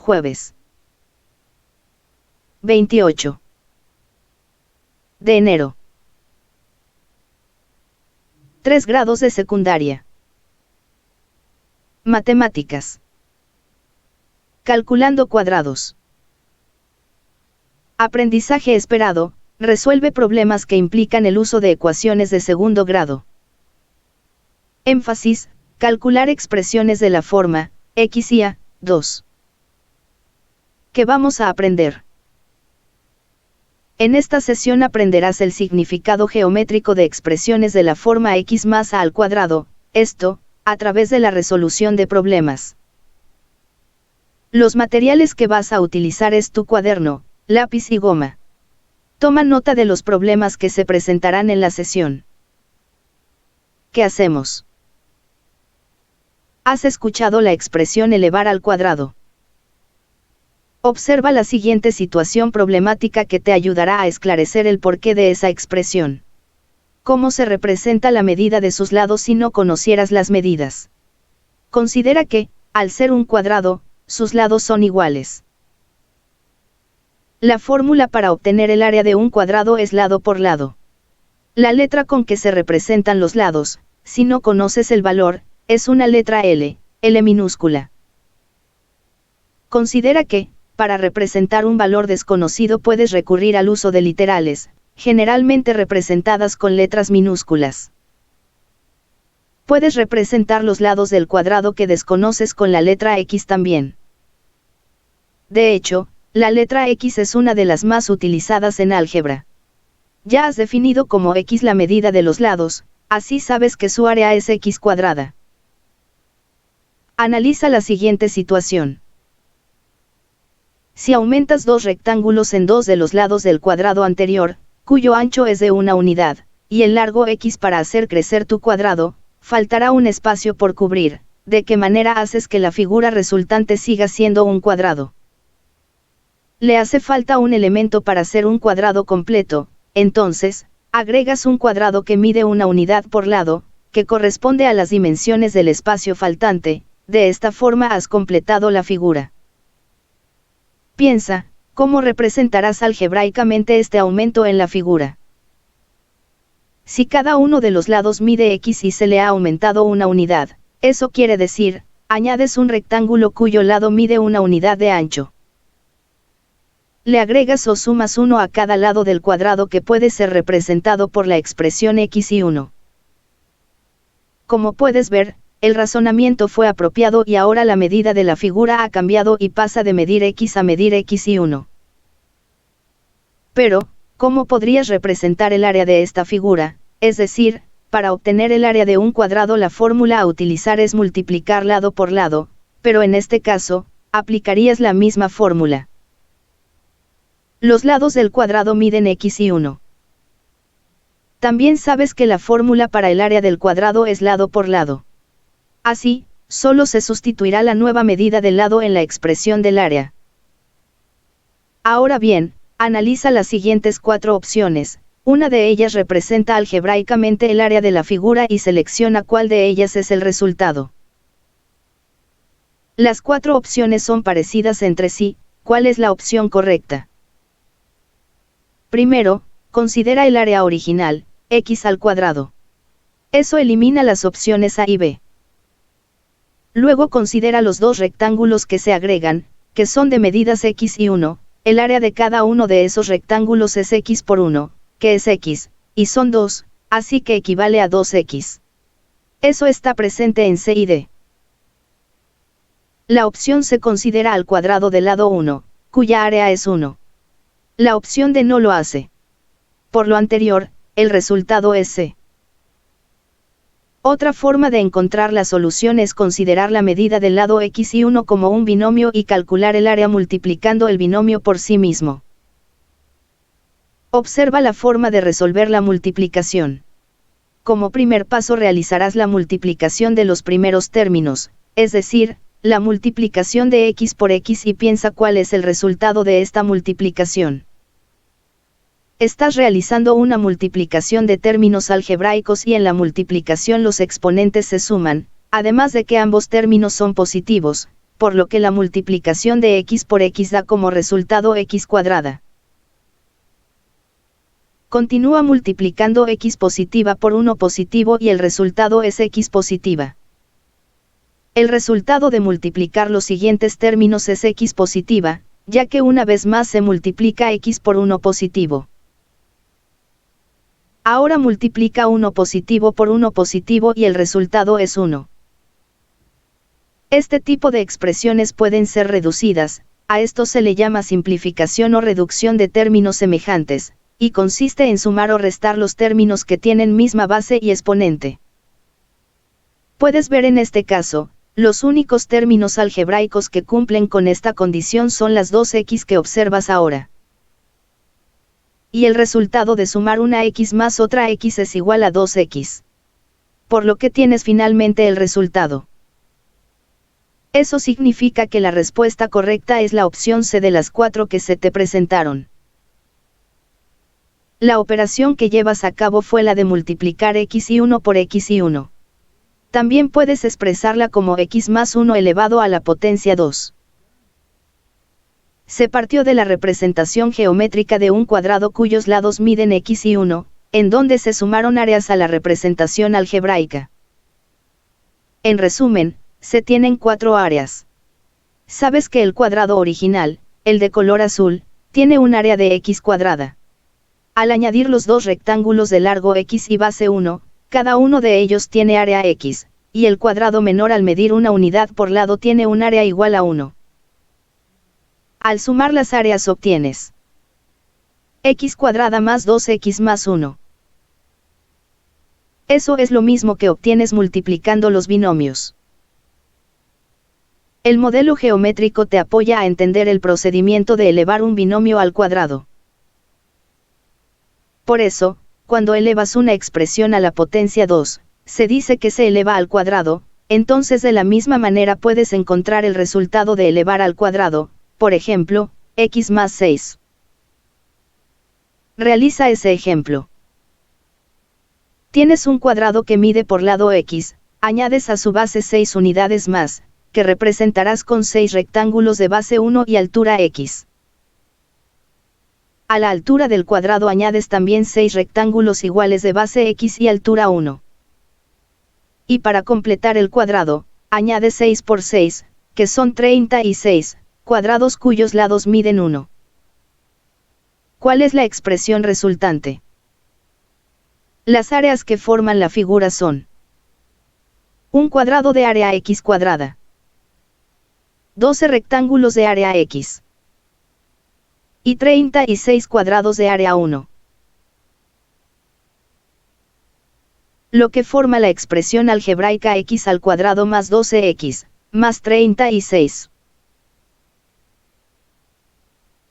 jueves 28 de enero. 3 grados de secundaria. Matemáticas. Calculando cuadrados. Aprendizaje esperado. Resuelve problemas que implican el uso de ecuaciones de segundo grado. Énfasis. Calcular expresiones de la forma x y a. 2. ¿Qué vamos a aprender? En esta sesión aprenderás el significado geométrico de expresiones de la forma x más a al cuadrado, esto, a través de la resolución de problemas. Los materiales que vas a utilizar es tu cuaderno, lápiz y goma. Toma nota de los problemas que se presentarán en la sesión. ¿Qué hacemos? ¿Has escuchado la expresión elevar al cuadrado? Observa la siguiente situación problemática que te ayudará a esclarecer el porqué de esa expresión. ¿Cómo se representa la medida de sus lados si no conocieras las medidas? Considera que, al ser un cuadrado, sus lados son iguales. La fórmula para obtener el área de un cuadrado es lado por lado. La letra con que se representan los lados, si no conoces el valor, es una letra L, L minúscula. Considera que, para representar un valor desconocido puedes recurrir al uso de literales, generalmente representadas con letras minúsculas. Puedes representar los lados del cuadrado que desconoces con la letra X también. De hecho, la letra X es una de las más utilizadas en álgebra. Ya has definido como X la medida de los lados, así sabes que su área es X cuadrada. Analiza la siguiente situación. Si aumentas dos rectángulos en dos de los lados del cuadrado anterior, cuyo ancho es de una unidad, y el largo x para hacer crecer tu cuadrado, faltará un espacio por cubrir. ¿De qué manera haces que la figura resultante siga siendo un cuadrado? Le hace falta un elemento para ser un cuadrado completo, entonces, agregas un cuadrado que mide una unidad por lado, que corresponde a las dimensiones del espacio faltante. De esta forma has completado la figura. Piensa, ¿cómo representarás algebraicamente este aumento en la figura? Si cada uno de los lados mide x y se le ha aumentado una unidad, eso quiere decir, añades un rectángulo cuyo lado mide una unidad de ancho. Le agregas o sumas 1 a cada lado del cuadrado que puede ser representado por la expresión x y 1. Como puedes ver, el razonamiento fue apropiado y ahora la medida de la figura ha cambiado y pasa de medir x a medir x y 1. Pero, ¿cómo podrías representar el área de esta figura? Es decir, para obtener el área de un cuadrado la fórmula a utilizar es multiplicar lado por lado, pero en este caso, aplicarías la misma fórmula. Los lados del cuadrado miden x y 1. También sabes que la fórmula para el área del cuadrado es lado por lado. Así, solo se sustituirá la nueva medida del lado en la expresión del área. Ahora bien, analiza las siguientes 4 opciones, una de ellas representa algebraicamente el área de la figura y selecciona cuál de ellas es el resultado. Las 4 opciones son parecidas entre sí, ¿cuál es la opción correcta? Primero, considera el área original, x al cuadrado. Eso elimina las opciones A y B. Luego considera los dos rectángulos que se agregan, que son de medidas x y 1, el área de cada uno de esos rectángulos es x por 1, que es x, y son 2, así que equivale a 2x. Eso está presente en C y D. La opción C considera al cuadrado del lado 1, cuya área es 1. La opción D no lo hace. Por lo anterior, el resultado es C. Otra forma de encontrar la solución es considerar la medida del lado x y 1 como un binomio y calcular el área multiplicando el binomio por sí mismo. Observa la forma de resolver la multiplicación. Como primer paso realizarás la multiplicación de los primeros términos, es decir, la multiplicación de x por x y piensa cuál es el resultado de esta multiplicación. Estás realizando una multiplicación de términos algebraicos y en la multiplicación los exponentes se suman, además de que ambos términos son positivos, por lo que la multiplicación de x por x da como resultado x cuadrada. Continúa multiplicando x positiva por 1 positivo y el resultado es x positiva. El resultado de multiplicar los siguientes términos es x positiva, ya que una vez más se multiplica x por 1 positivo. Ahora multiplica 1 positivo por 1 positivo y el resultado es 1. Este tipo de expresiones pueden ser reducidas, a esto se le llama simplificación o reducción de términos semejantes, y consiste en sumar o restar los términos que tienen misma base y exponente. Puedes ver en este caso, los únicos términos algebraicos que cumplen con esta condición son las 2x que observas ahora. Y el resultado de sumar una x más otra x es igual a 2x. Por lo que tienes finalmente el resultado. Eso significa que la respuesta correcta es la opción C de las 4 que se te presentaron. La operación que llevas a cabo fue la de multiplicar x y 1 por x y 1. También puedes expresarla como x más 1 elevado a la potencia 2. Se partió de la representación geométrica de un cuadrado cuyos lados miden x y 1, en donde se sumaron áreas a la representación algebraica. En resumen, se tienen 4 áreas. Sabes que el cuadrado original, el de color azul, tiene un área de x cuadrada. Al añadir los dos rectángulos de largo x y base 1, cada uno de ellos tiene área x, y el cuadrado menor al medir una unidad por lado tiene un área igual a 1. Al sumar las áreas obtienes x cuadrada más 2x más 1. Eso es lo mismo que obtienes multiplicando los binomios. El modelo geométrico te apoya a entender el procedimiento de elevar un binomio al cuadrado. Por eso, cuando elevas una expresión a la potencia 2, se dice que se eleva al cuadrado, entonces de la misma manera puedes encontrar el resultado de elevar al cuadrado, por ejemplo, x más 6. Realiza ese ejemplo. Tienes un cuadrado que mide por lado x, añades a su base 6 unidades más, que representarás con 6 rectángulos de base 1 y altura x. A la altura del cuadrado añades también 6 rectángulos iguales de base x y altura 1. Y para completar el cuadrado, añade 6 por 6, que son 36, cuadrados cuyos lados miden 1. ¿Cuál es la expresión resultante? Las áreas que forman la figura son un cuadrado de área x cuadrada, 12 rectángulos de área x, y 36 cuadrados de área 1. Lo que forma la expresión algebraica x al cuadrado más 12x, más 36.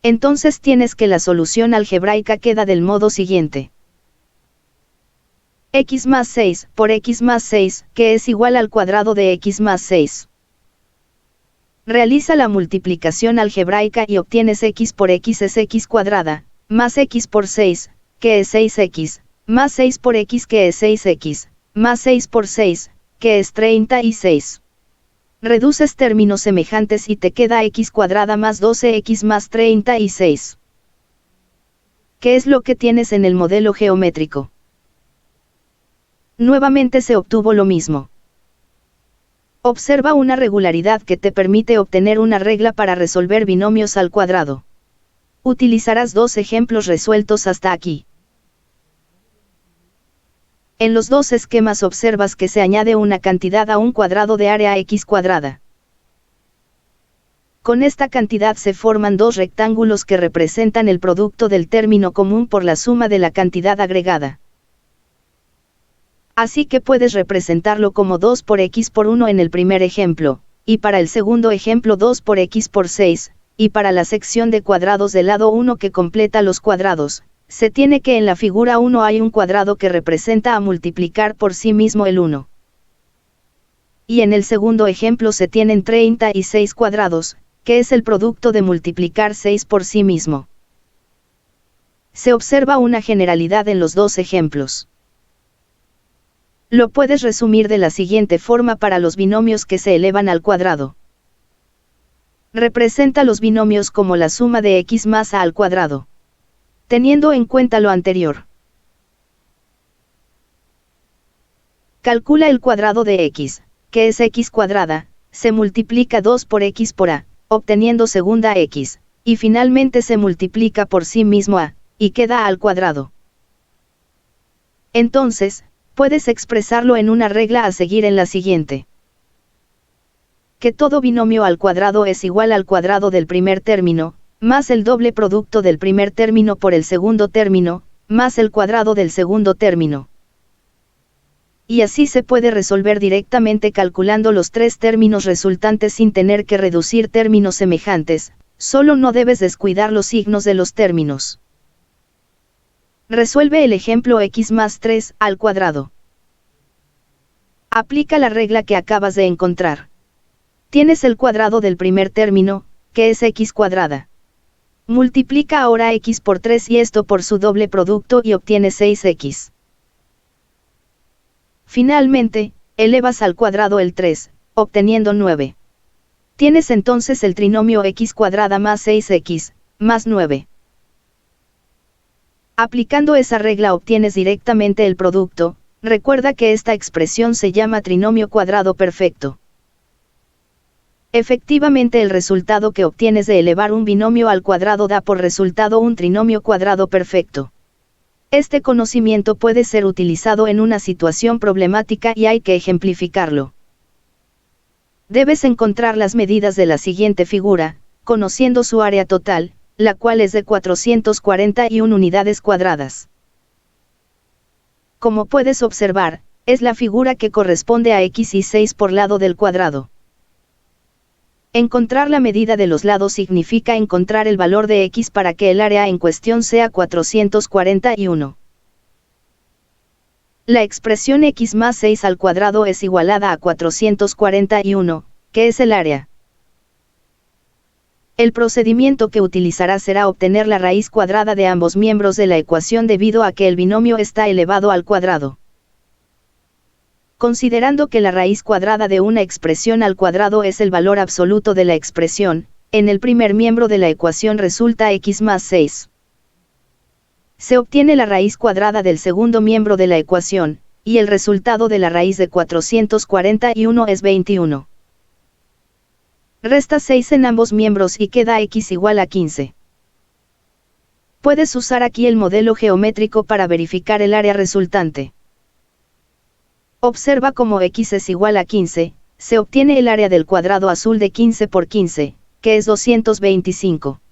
Entonces tienes que la solución algebraica queda del modo siguiente. X más 6 por x más 6, que es igual al cuadrado de x más 6. Realiza la multiplicación algebraica y obtienes x por x es x cuadrada, más x por 6, que es 6x, más 6 por x que es 6x, más 6 por 6, que es 36. Reduces términos semejantes y te queda x cuadrada más 12x más 36. ¿Qué es lo que tienes en el modelo geométrico? Nuevamente se obtuvo lo mismo. Observa una regularidad que te permite obtener una regla para resolver binomios al cuadrado. Utilizarás 2 ejemplos resueltos hasta aquí. En los 2 esquemas observas que se añade una cantidad a un cuadrado de área x cuadrada. Con esta cantidad se forman 2 rectángulos que representan el producto del término común por la suma de la cantidad agregada. Así que puedes representarlo como 2 por x por 1 en el primer ejemplo, y para el segundo ejemplo 2 por x por 6, y para la sección de cuadrados del lado 1 que completa los cuadrados, se tiene que en la figura 1 hay un cuadrado que representa a multiplicar por sí mismo el 1. Y en el segundo ejemplo se tienen 36 cuadrados, que es el producto de multiplicar 6 por sí mismo. Se observa una generalidad en los 2 ejemplos. Lo puedes resumir de la siguiente forma para los binomios que se elevan al cuadrado. Representa los binomios como la suma de x más a al cuadrado. Teniendo en cuenta lo anterior, calcula el cuadrado de x, que es x cuadrada, se multiplica 2 por x por a, obteniendo segunda x, y finalmente se multiplica por sí mismo a, y queda a al cuadrado. Entonces, puedes expresarlo en una regla a seguir en la siguiente. Que todo binomio al cuadrado es igual al cuadrado del primer término, más el doble producto del primer término por el segundo término, más el cuadrado del segundo término. Y así se puede resolver directamente calculando los tres términos resultantes sin tener que reducir términos semejantes, solo no debes descuidar los signos de los términos. Resuelve el ejemplo x más 3 al cuadrado. Aplica la regla que acabas de encontrar. Tienes el cuadrado del primer término, que es x cuadrada. Multiplica ahora x por 3 y esto por su doble producto y obtienes 6x. Finalmente, elevas al cuadrado el 3, obteniendo 9. Tienes entonces el trinomio x cuadrada más 6x, más 9. Aplicando esa regla obtienes directamente el producto. Recuerda que esta expresión se llama trinomio cuadrado perfecto. Efectivamente, el resultado que obtienes de elevar un binomio al cuadrado da por resultado un trinomio cuadrado perfecto. Este conocimiento puede ser utilizado en una situación problemática y hay que ejemplificarlo. Debes encontrar las medidas de la siguiente figura, conociendo su área total, la cual es de 441 unidades cuadradas. Como puedes observar, es la figura que corresponde a x y 6 por lado del cuadrado. Encontrar la medida de los lados significa encontrar el valor de x para que el área en cuestión sea 441. La expresión x más 6 al cuadrado es igualada a 441, que es el área. El procedimiento que utilizarás será obtener la raíz cuadrada de ambos miembros de la ecuación debido a que el binomio está elevado al cuadrado. Considerando que la raíz cuadrada de una expresión al cuadrado es el valor absoluto de la expresión, en el primer miembro de la ecuación resulta x más 6. Se obtiene la raíz cuadrada del segundo miembro de la ecuación, y el resultado de la raíz de 441 es 21. Resta 6 en ambos miembros y queda x igual a 15. Puedes usar aquí el modelo geométrico para verificar el área resultante. Observa cómo x es igual a 15, se obtiene el área del cuadrado azul de 15 por 15, que es 225.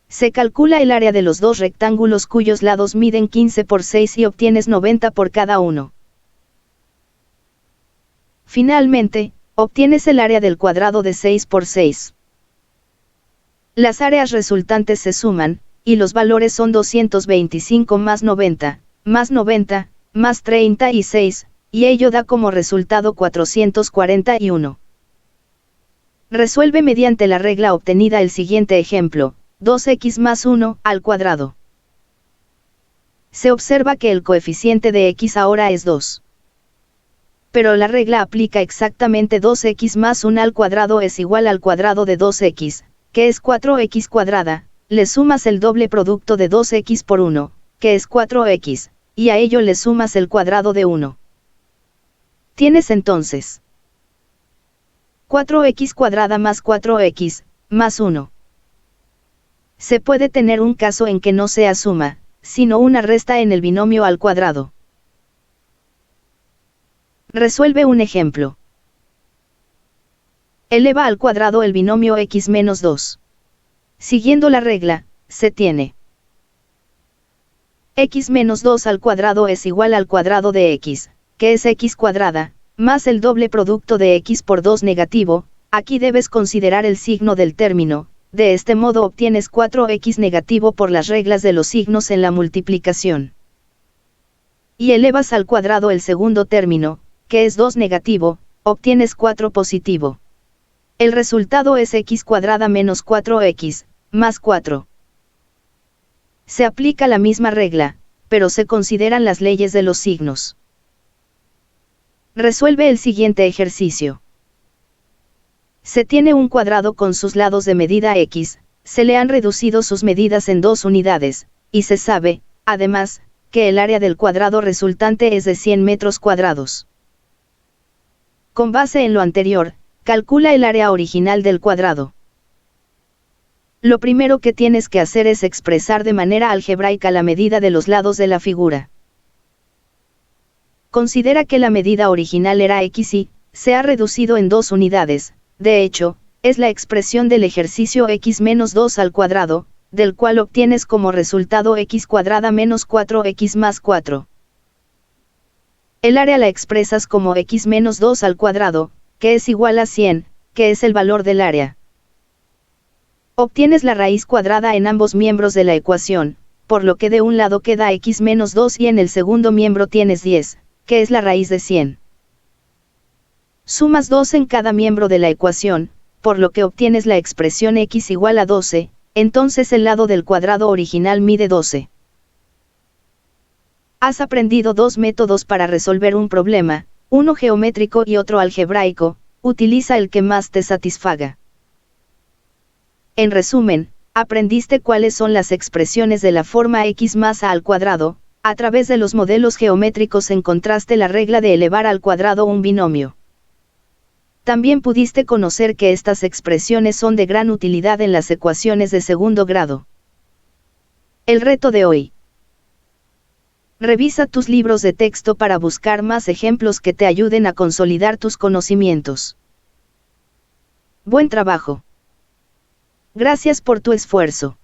Se calcula el área de los dos rectángulos cuyos lados miden 15 por 6 y obtienes 90 por cada uno. Finalmente, obtienes el área del cuadrado de 6 por 6. Las áreas resultantes se suman, y los valores son 225 más 90, más 90, más 36, y ello da como resultado 441. Resuelve mediante la regla obtenida el siguiente ejemplo, 2x más 1 al cuadrado. Se observa que el coeficiente de x ahora es 2. Pero la regla aplica exactamente 2x más 1 al cuadrado es igual al cuadrado de 2x, que es 4x cuadrada, le sumas el doble producto de 2x por 1, que es 4x, y a ello le sumas el cuadrado de 1. Tienes entonces 4x cuadrada más 4x, más 1. Se puede tener un caso en que no sea suma, sino una resta en el binomio al cuadrado. Resuelve un ejemplo. Eleva al cuadrado el binomio x menos 2. Siguiendo la regla, se tiene x menos 2 al cuadrado es igual al cuadrado de x, que es x cuadrada, más el doble producto de x por 2 negativo, aquí debes considerar el signo del término, de este modo obtienes 4x negativo por las reglas de los signos en la multiplicación. Y elevas al cuadrado el segundo término, que es 2 negativo, obtienes 4 positivo. El resultado es x cuadrada menos 4x, más 4. Se aplica la misma regla, pero se consideran las leyes de los signos. Resuelve el siguiente ejercicio. Se tiene un cuadrado con sus lados de medida x, se le han reducido sus medidas en 2 unidades, y se sabe, además, que el área del cuadrado resultante es de 100 metros cuadrados. Con base en lo anterior, calcula el área original del cuadrado. Lo primero que tienes que hacer es expresar de manera algebraica la medida de los lados de la figura. Considera que la medida original era x y se ha reducido en 2 unidades, de hecho, es la expresión del ejercicio x menos 2 al cuadrado, del cual obtienes como resultado x cuadrada menos 4x más 4. El área la expresas como x menos 2 al cuadrado, que es igual a 100, que es el valor del área. Obtienes la raíz cuadrada en ambos miembros de la ecuación, por lo que de un lado queda x menos 2 y en el segundo miembro tienes 10, que es la raíz de 100. Sumas 2 en cada miembro de la ecuación, por lo que obtienes la expresión x igual a 12, entonces el lado del cuadrado original mide 12. Has aprendido 2 métodos para resolver un problema, uno geométrico y otro algebraico, utiliza el que más te satisfaga. En resumen, aprendiste cuáles son las expresiones de la forma x más a al cuadrado, a través de los modelos geométricos encontraste la regla de elevar al cuadrado un binomio. También pudiste conocer que estas expresiones son de gran utilidad en las ecuaciones de segundo grado. El reto de hoy. Revisa tus libros de texto para buscar más ejemplos que te ayuden a consolidar tus conocimientos. Buen trabajo. Gracias por tu esfuerzo.